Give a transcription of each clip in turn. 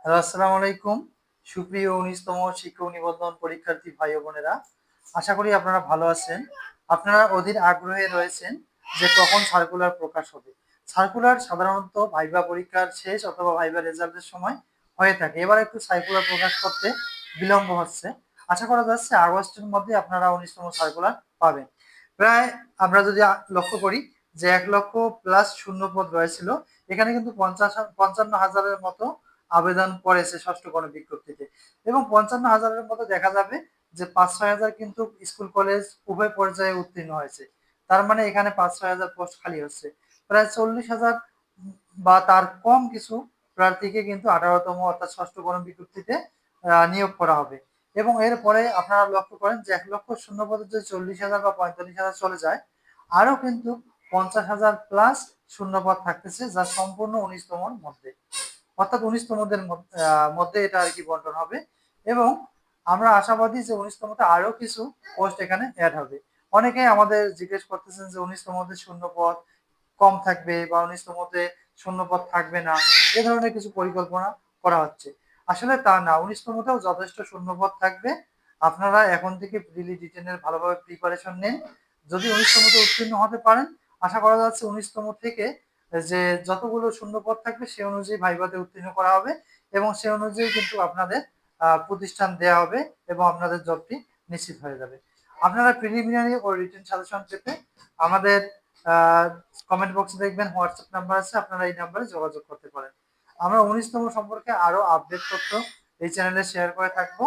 Hello, আসসালামু আলাইকুম। সুপ্রিয় ১৯তম শিক্ষক নিবন্ধন পরীক্ষার্থী ভাই ও বোনেরা, আশা করি আপনারা ভালো আছেন। আপনারা অধীর আগ্রহে রয়েছেন যে কখন সার্কুলার প্রকাশ হবে। সার্কুলার সাধারণত ভাইবা পরীক্ষার শেষ অথবা ভাইবা রেজাল্টের সময় হয়ে থাকে। এবার একটু সার্কুলার প্রকাশ করতে বিলম্ব হচ্ছে। আশা করা যাচ্ছে আগস্টের মধ্যে আপনারা ১৯তম সার্কুলার পাবেন। প্রায় আমরা যদি লক্ষ্য করি যে ১,০০,০০০ প্লাস শূন্যপদ রয়েছিল, এখানে কিন্তু ৫৫,০০০-এর মতো আবেদন পড়েছে ষষ্ঠ গণবিজ্ঞপ্তিতে এবং ৫৫,০০০-এর মতো দেখা যাবে যে ৫-৬ হাজার কিন্তু স্কুল কলেজ উভয় পর্যায়ে উত্তীর্ণ হয়েছে। তার মানে এখানে ৫-৬ হাজার পোস্ট খালি হচ্ছে। প্রায় ৪০,০০০ বা তার কম কিছু প্রার্থীকে কিন্তু ১৮তম অর্থাৎ ষষ্ঠ গণবিজ্ঞপ্তিতে নিয়োগ করা হবে এবং এরপরে আপনারা লক্ষ্য করেন যে ১,০০,০০০ শূন্যপদে যদি ৪০,০০০ বা ৪৫,০০০ চলে যায়, আরো কিন্তু ৫০,০০০ প্লাস শূন্যপদ থাকতেছে, যা সম্পূর্ণ ১৯তমর মধ্যে, অর্থাৎ ১৯তমদের মধ্যে এটা আর কি বন্টন হবে এবং আমরা আশাবাদী যে ১৯তমতে আরো কিছু পোস্ট এখানে অ্যাড হবে। অনেকেই আমাদের জিজ্ঞেস করতেছেন যে ১৯তমতে শূন্যপদ কম থাকবে বা ১৯তমতে শূন্যপদ থাকবে না। এ ধরনের কিছু পরিকল্পনা করা হচ্ছে। আসলে তা না, ১৯তমতেও যথেষ্ট শূন্যপদ থাকবে। আপনারা এখন থেকে প্রিলি রিটেনের ভালোভাবে প্রিপারেশন নিন। যদি ১৯তমতে উত্তীর্ণ হতে পারেন, আশা করা যাচ্ছে ১৯তম থেকে যে যতগুলো শূন্যপদ থাকবে সে অনুযায়ী ভাইভাতে উত্তীর্ণ করা হবে এবং সে অনুযায়ী কিন্তু আপনাদের প্রতিষ্ঠান দেয়া হবে এবং আপনাদের জবটি নিশ্চিত হয়ে যাবে। আপনারা প্রিলিমিনারি ও রিটেন সাজেশন পেতে আমাদের কমেন্ট বক্সে দেখবেন হোয়াটসঅ্যাপ নাম্বার আছে, আপনারা এই নাম্বারে যোগাযোগ করতে পারেন। আমরা ১৯তম সম্পর্কে আরো আপডেট তথ্য এই চ্যানেলে শেয়ার করে থাকবো।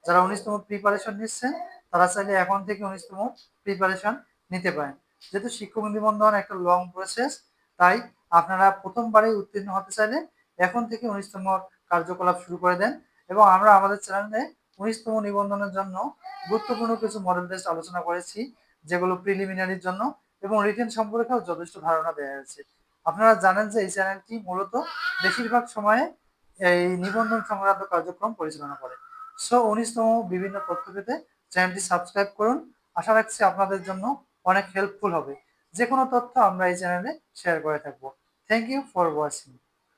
যারা ১৯তম প্রিপারেশন নিচ্ছেন তারা চাইলে এখন থেকে ১৯তম প্রিপারেশন নিতে পারেন। যেহেতু শিক্ষক নিবন্ধন একটা লং প্রসেস, তাই আপনারা প্রথমবারেই উত্তীর্ণ হতে চাইলে এখন থেকে ১৯তম কার্যকলাপ শুরু করে দেন এবং আমরা আমাদের চ্যানেলে ১৯তম নিবন্ধনের জন্য গুরুত্বপূর্ণ কিছু মডেল টেস্ট আলোচনা করেছি, যেগুলো প্রিলিমিনারির জন্য এবং রিটেন সম্পর্কেও যথেষ্ট ধারণা দেওয়া হয়েছে। আপনারা জানেন যে এই চ্যানেলটি মূলত বেশিরভাগ সময়ে এই নিবন্ধন সংক্রান্ত কার্যক্রম পরিচালনা করে। সো ১৯তম বিভিন্ন তথ্য পেতে চ্যানেলটি সাবস্ক্রাইব করুন। আশা রাখছি আপনাদের জন্য অনেক হেল্পফুল হবে। যে কোনো তথ্য আমরা এই চ্যানেলে শেয়ার করে থাকবো। Thank you for watching.